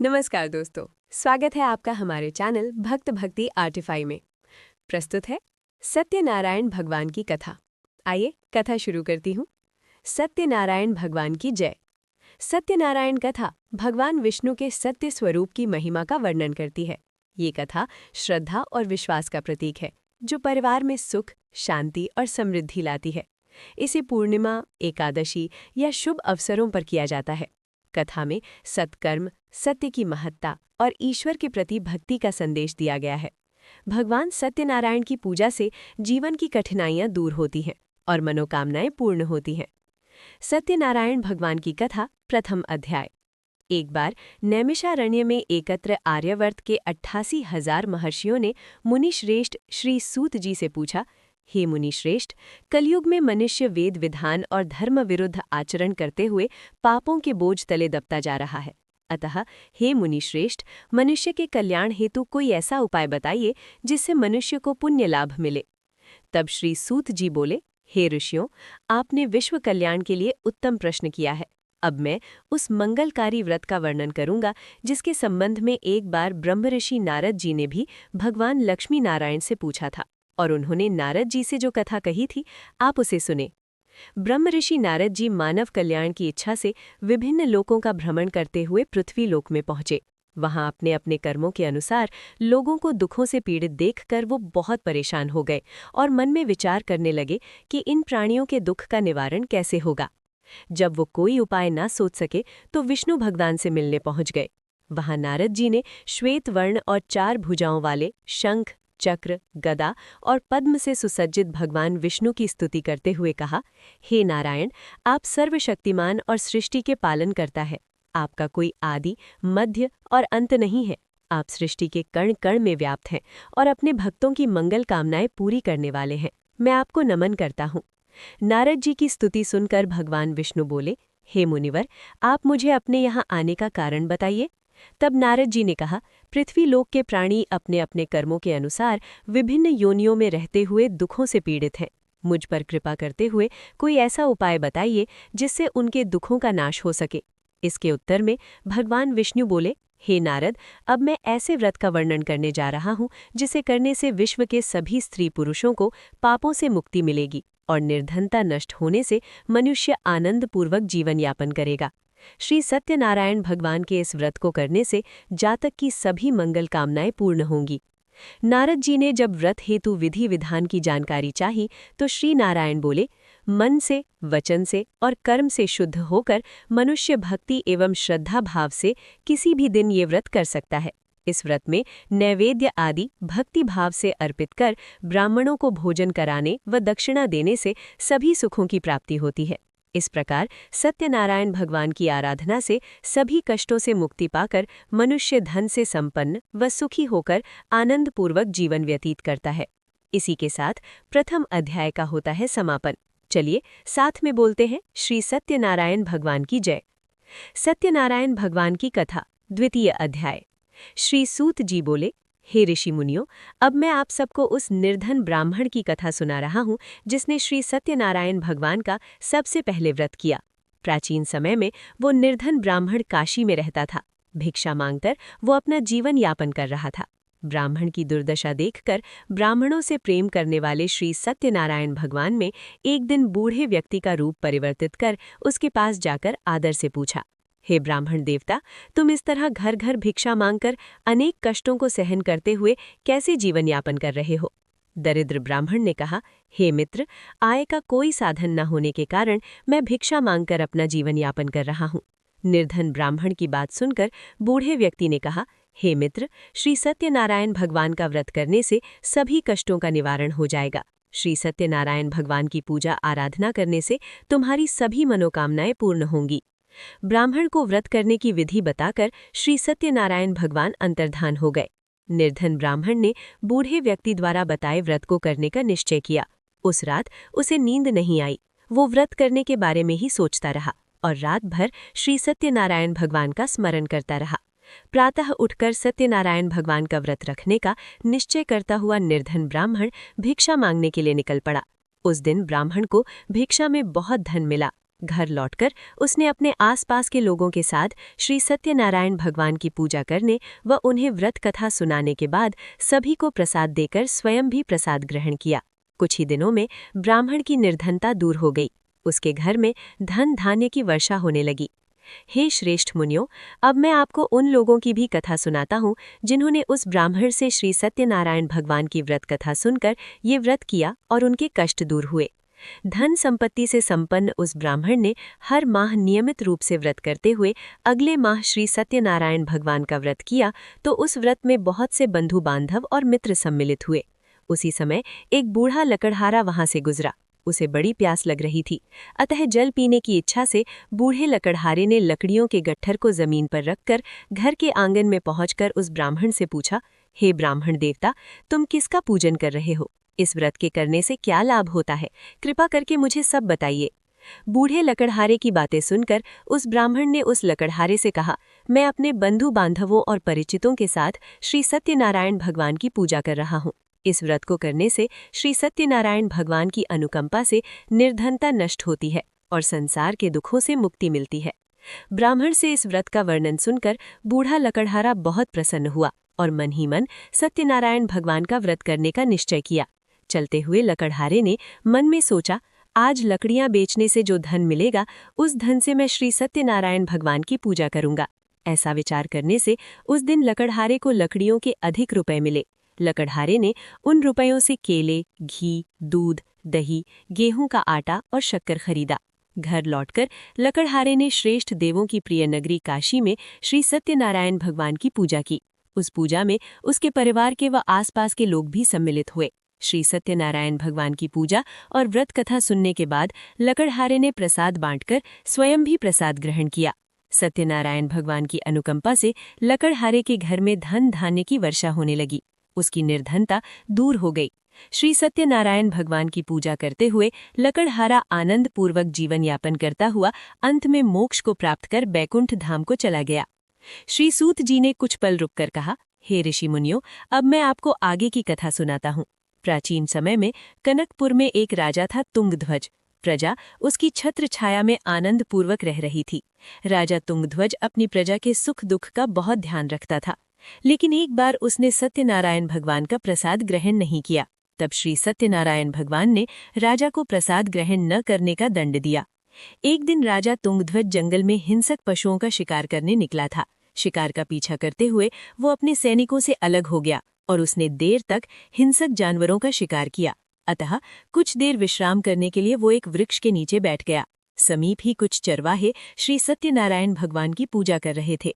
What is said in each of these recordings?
नमस्कार दोस्तों, स्वागत है आपका हमारे चैनल भक्त भक्ति आर्टिफाई में। प्रस्तुत है सत्यनारायण भगवान की कथा। आइए कथा शुरू करती हूँ। सत्यनारायण भगवान की जय। सत्यनारायण कथा भगवान विष्णु के सत्य स्वरूप की महिमा का वर्णन करती है। ये कथा श्रद्धा और विश्वास का प्रतीक है, जो परिवार में सुख, शांति और समृद्धि लाती है। इसे पूर्णिमा, एकादशी या शुभ अवसरों पर किया जाता है। कथा में सत्कर्म, सत्य की महत्ता और ईश्वर के प्रति भक्ति का संदेश दिया गया है। भगवान सत्यनारायण की पूजा से जीवन की कठिनाइयां दूर होती हैं और मनोकामनाएं पूर्ण होती हैं। सत्यनारायण भगवान की कथा, प्रथम अध्याय। एक बार नैमिषारण्य में एकत्र आर्यावर्त के 88,000 महर्षियों ने मुनिश्रेष्ठ श्री सूत जी से पूछा, हे मुनिश्रेष्ठ, कलयुग में मनुष्य वेद विधान और धर्म विरुद्ध आचरण करते हुए पापों के बोझ तले दबता जा रहा है। अतः हे मुनिश्रेष्ठ, मनुष्य के कल्याण हेतु कोई ऐसा उपाय बताइए जिससे मनुष्य को पुण्य लाभ मिले। तब श्री सूत जी बोले, हे ऋषियों, आपने विश्व कल्याण के लिए उत्तम प्रश्न किया है। अब मैं उस मंगलकारी व्रत का वर्णन करूंगा जिसके संबंध में एक बार ब्रह्म ऋषि नारद जी ने भी भगवान लक्ष्मी नारायण से पूछा था, और उन्होंने नारद जी से जो कथा कही थी, आप उसे सुने। ब्रह्म ऋषि नारद जी मानव कल्याण की इच्छा से विभिन्न लोकों का भ्रमण करते हुए पृथ्वी लोक में पहुंचे। वहां अपने अपने कर्मों के अनुसार लोगों को दुखों से पीड़ित देखकर वो बहुत परेशान हो गए और मन में विचार करने लगे कि इन प्राणियों के दुख का निवारण कैसे होगा। जब वो कोई उपाय ना सोच सके तो विष्णु भगवान से मिलने पहुंच गए। वहां नारद जी ने श्वेत वर्ण और 4 भुजाओं वाले शंख, चक्र, गदा और पद्म से सुसज्जित भगवान विष्णु की स्तुति करते हुए कहा, हे नारायण, आप सर्वशक्तिमान और सृष्टि के पालन करता है। आपका कोई आदि, मध्य और अंत नहीं है। आप सृष्टि के कण कण में व्याप्त हैं और अपने भक्तों की मंगल कामनाएं पूरी करने वाले हैं। मैं आपको नमन करता हूँ। नारद जी की स्तुति सुनकर भगवान विष्णु बोले, हे मुनिवर, आप मुझे अपने यहाँ आने का कारण बताइए। तब नारद जी ने कहा, पृथ्वी लोक के प्राणी अपने अपने कर्मों के अनुसार विभिन्न योनियों में रहते हुए दुखों से पीड़ित हैं। मुझ पर कृपा करते हुए कोई ऐसा उपाय बताइए जिससे उनके दुखों का नाश हो सके। इसके उत्तर में भगवान विष्णु बोले, हे नारद, अब मैं ऐसे व्रत का वर्णन करने जा रहा हूँ जिसे करने से विश्व के सभी स्त्री पुरुषों को पापों से मुक्ति मिलेगी और निर्धनता नष्ट होने से मनुष्य आनंदपूर्वक जीवन यापन करेगा। श्री सत्यनारायण भगवान के इस व्रत को करने से जातक की सभी मंगल कामनाएं पूर्ण होंगी। नारद जी ने जब व्रत हेतु विधि विधान की जानकारी चाही तो श्री नारायण बोले, मन से, वचन से और कर्म से शुद्ध होकर मनुष्य भक्ति एवं श्रद्धा भाव से किसी भी दिन ये व्रत कर सकता है। इस व्रत में नैवेद्य आदि भक्ति भाव से अर्पित कर ब्राह्मणों को भोजन कराने व दक्षिणा देने से सभी सुखों की प्राप्ति होती है। इस प्रकार सत्यनारायण भगवान की आराधना से सभी कष्टों से मुक्ति पाकर मनुष्य धन से संपन्न व सुखी होकर आनंदपूर्वक जीवन व्यतीत करता है। इसी के साथ प्रथम अध्याय का होता है समापन। चलिए साथ में बोलते हैं, श्री सत्यनारायण भगवान की जय। सत्यनारायण भगवान की कथा, द्वितीय अध्याय। श्री सूत जी बोले, हे ऋषि मुनियों, अब मैं आप सबको उस निर्धन ब्राह्मण की कथा सुना रहा हूँ जिसने श्री सत्यनारायण भगवान का सबसे पहले व्रत किया। प्राचीन समय में वो निर्धन ब्राह्मण काशी में रहता था। भिक्षा मांगकर वो अपना जीवन यापन कर रहा था। ब्राह्मण की दुर्दशा देखकर ब्राह्मणों से प्रेम करने वाले श्री सत्यनारायण भगवान में एक दिन बूढ़े व्यक्ति का रूप परिवर्तित कर उसके पास जाकर आदर से पूछा, हे ब्राह्मण देवता, तुम इस तरह घर घर भिक्षा मांगकर अनेक कष्टों को सहन करते हुए कैसे जीवन यापन कर रहे हो? दरिद्र ब्राह्मण ने कहा, हे मित्र, आय का कोई साधन न होने के कारण मैं भिक्षा मांगकर अपना जीवन यापन कर रहा हूँ। निर्धन ब्राह्मण की बात सुनकर बूढ़े व्यक्ति ने कहा, हे मित्र, श्री सत्यनारायण भगवान का व्रत करने से सभी कष्टों का निवारण हो जाएगा। श्री सत्यनारायण भगवान की पूजा आराधना करने से तुम्हारी सभी मनोकामनाएं पूर्ण होंगी। ब्राह्मण को व्रत करने की विधि बताकर श्री सत्यनारायण भगवान अंतर्धान हो गए। निर्धन ब्राह्मण ने बूढ़े व्यक्ति द्वारा बताए व्रत को करने का निश्चय किया। उस रात उसे नींद नहीं आई। वो व्रत करने के बारे में ही सोचता रहा और रात भर श्री सत्यनारायण भगवान का स्मरण करता रहा। प्रातः उठकर सत्यनारायण भगवान का व्रत रखने का निश्चय करता हुआ निर्धन ब्राह्मण भिक्षा मांगने के लिए निकल पड़ा। उस दिन ब्राह्मण को भिक्षा में बहुत धन मिला। घर लौटकर उसने अपने आसपास के लोगों के साथ श्री सत्यनारायण भगवान की पूजा करने व उन्हें व्रत कथा सुनाने के बाद सभी को प्रसाद देकर स्वयं भी प्रसाद ग्रहण किया। कुछ ही दिनों में ब्राह्मण की निर्धनता दूर हो गई। उसके घर में धन धान्य की वर्षा होने लगी। हे श्रेष्ठ मुनियों, अब मैं आपको उन लोगों की भी कथा सुनाता हूँ जिन्होंने उस ब्राह्मण से श्री सत्यनारायण भगवान की व्रत कथा सुनकर ये व्रत किया और उनके कष्ट दूर हुए। धन संपत्ति से संपन्न उस ब्राह्मण ने हर माह नियमित रूप से व्रत करते हुए अगले माह श्री सत्यनारायण भगवान का व्रत किया तो उस व्रत में बहुत से बंधु बांधव और मित्र सम्मिलित हुए। उसी समय एक बूढ़ा लकड़हारा वहां से गुजरा। उसे बड़ी प्यास लग रही थी, अतः जल पीने की इच्छा से बूढ़े लकड़हारे ने लकड़ियों के गट्ठर को जमीन पर रखकर घर के आंगन में पहुंचकर उस ब्राह्मण से पूछा, हे ब्राह्मण देवता, तुम किसका पूजन कर रहे हो? इस व्रत के करने से क्या लाभ होता है? कृपा करके मुझे सब बताइए। बूढ़े लकड़हारे की बातें सुनकर उस ब्राह्मण ने उस लकड़हारे से कहा, मैं अपने बंधु बांधवों और परिचितों के साथ श्री सत्यनारायण भगवान की पूजा कर रहा हूँ। इस व्रत को करने से श्री सत्यनारायण भगवान की अनुकंपा से निर्धनता नष्ट होती है और संसार के दुखों से मुक्ति मिलती है। ब्राह्मण से इस व्रत का वर्णन सुनकर बूढ़ा लकड़हारा बहुत प्रसन्न हुआ और मन ही मन सत्यनारायण भगवान का व्रत करने का निश्चय किया। चलते हुए लकड़हारे ने मन में सोचा, आज लकड़ियां बेचने से जो धन मिलेगा उस धन से मैं श्री सत्यनारायण भगवान की पूजा करूंगा। ऐसा विचार करने से उस दिन लकड़हारे को लकड़ियों के अधिक रुपए मिले। लकड़हारे ने उन रुपयों से केले, घी, दूध, दही, गेहूं का आटा और शक्कर खरीदा। घर लौटकर लकड़हारे ने श्रेष्ठ देवों की प्रिय नगरी काशी में श्री सत्यनारायण भगवान की पूजा की। उस पूजा में उसके परिवार के व आसपास के लोग भी सम्मिलित हुए। श्री सत्यनारायण भगवान की पूजा और व्रत कथा सुनने के बाद लकड़हारे ने प्रसाद बांटकर स्वयं भी प्रसाद ग्रहण किया। सत्यनारायण भगवान की अनुकंपा से लकड़हारे के घर में धन धान्य की वर्षा होने लगी। उसकी निर्धनता दूर हो गई। श्री सत्यनारायण भगवान की पूजा करते हुए लकड़हारा आनंद पूर्वक जीवन यापन करता हुआ अंत में मोक्ष को प्राप्त कर बैकुंठ धाम को चला गया। श्री सूत जी ने कुछ पल रुककर कहा, हे ऋषि मुनियों, अब मैं आपको आगे की कथा सुनाता हूँ। प्राचीन समय में कनकपुर में एक राजा था तुंगध्वज। प्रजा उसकी छत्र छाया में आनंद पूर्वक रह रही थी। राजा तुंगध्वज अपनी प्रजा के सुख दुख का बहुत ध्यान रखता था, लेकिन एक बार उसने सत्यनारायण भगवान का प्रसाद ग्रहण नहीं किया। तब श्री सत्यनारायण भगवान ने राजा को प्रसाद ग्रहण न करने का दंड दिया। एक दिन राजा तुंगध्वज जंगल में हिंसक पशुओं का शिकार करने निकला था। शिकार का पीछा करते हुए वो अपने सैनिकों से अलग हो गया और उसने देर तक हिंसक जानवरों का शिकार किया। अतः कुछ देर विश्राम करने के लिए वो एक वृक्ष के नीचे बैठ गया। समीप ही कुछ चरवाहे श्री सत्यनारायण भगवान की पूजा कर रहे थे।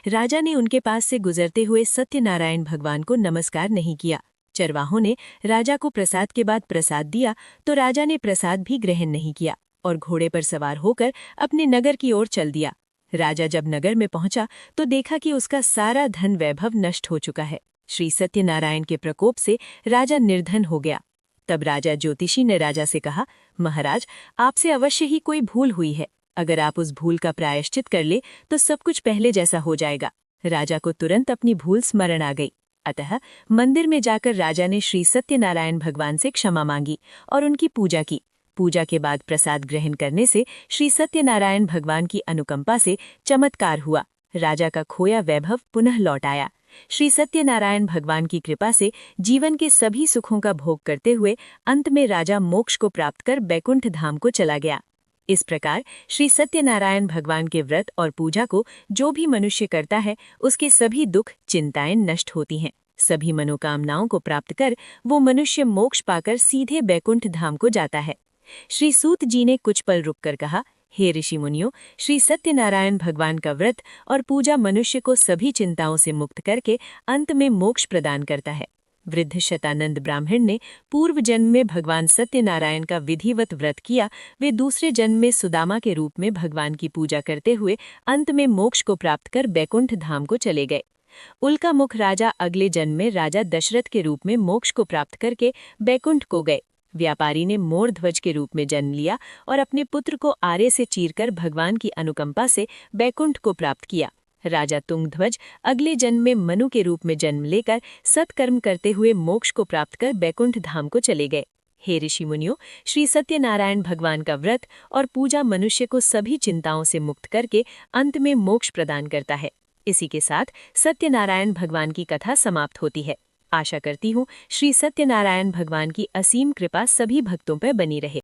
राजा ने उनके पास से गुजरते हुए सत्यनारायण भगवान को नमस्कार नहीं किया। चरवाहों ने राजा को प्रसाद के बाद प्रसाद दिया तो राजा ने प्रसाद भी ग्रहण नहीं किया और घोड़े पर सवार होकर अपने नगर की ओर चल दिया। राजा जब नगर में पहुंचा तो देखा कि उसका सारा धन वैभव नष्ट हो चुका है। श्री सत्यनारायण के प्रकोप से राजा निर्धन हो गया। तब राजा ज्योतिषी ने राजा से कहा, महाराज, आपसे अवश्य ही कोई भूल हुई है। अगर आप उस भूल का प्रायश्चित कर ले तो सब कुछ पहले जैसा हो जाएगा। राजा को तुरंत अपनी भूल स्मरण आ गई। अतः मंदिर में जाकर राजा ने श्री सत्यनारायण भगवान से क्षमा मांगी और उनकी पूजा की। पूजा के बाद प्रसाद ग्रहण करने से श्री सत्यनारायण भगवान की अनुकंपा से चमत्कार हुआ। राजा का खोया वैभव पुनः लौट आया। श्री सत्यनारायण भगवान की कृपा से जीवन के सभी सुखों का भोग करते हुए अंत में राजा मोक्ष को प्राप्त कर बैकुंठ धाम को चला गया। इस प्रकार श्री सत्यनारायण भगवान के व्रत और पूजा को जो भी मनुष्य करता है उसके सभी दुख चिंताएं नष्ट होती हैं। सभी मनोकामनाओं को प्राप्त कर वो मनुष्य मोक्ष पाकर सीधे बैकुंठ धाम को जाता है। श्री सूत जी ने कुछ पल रुककर कहा, हे ऋषि मुनियों, श्री सत्यनारायण भगवान का व्रत और पूजा मनुष्य को सभी चिंताओं से मुक्त करके अंत में मोक्ष प्रदान करता है। वृद्ध शतानंद ब्राह्मण ने पूर्व जन्म में भगवान सत्यनारायण का विधिवत व्रत किया। वे दूसरे जन्म में सुदामा के रूप में भगवान की पूजा करते हुए अंत में मोक्ष को प्राप्त कर बैकुंठ धाम को चले गए। उल्का मुख राजा अगले जन्म में राजा दशरथ के रूप में मोक्ष को प्राप्त करके बैकुंठ को गए। व्यापारी ने मोर ध्वज के रूप में जन्म लिया और अपने पुत्र को आरे से चीरकर भगवान की अनुकंपा से बैकुंठ को प्राप्त किया। राजा तुंगध्वज अगले जन्म में मनु के रूप में जन्म लेकर सत्कर्म करते हुए मोक्ष को प्राप्त कर बैकुंठ धाम को चले गए। हे ऋषि मुनियों, श्री सत्यनारायण भगवान का व्रत और पूजा मनुष्य को सभी चिंताओं से मुक्त करके अंत में मोक्ष प्रदान करता है। इसी के साथ सत्यनारायण भगवान की कथा समाप्त होती है। आशा करती हूँ श्री सत्यनारायण भगवान की असीम कृपा सभी भक्तों पर बनी रहे।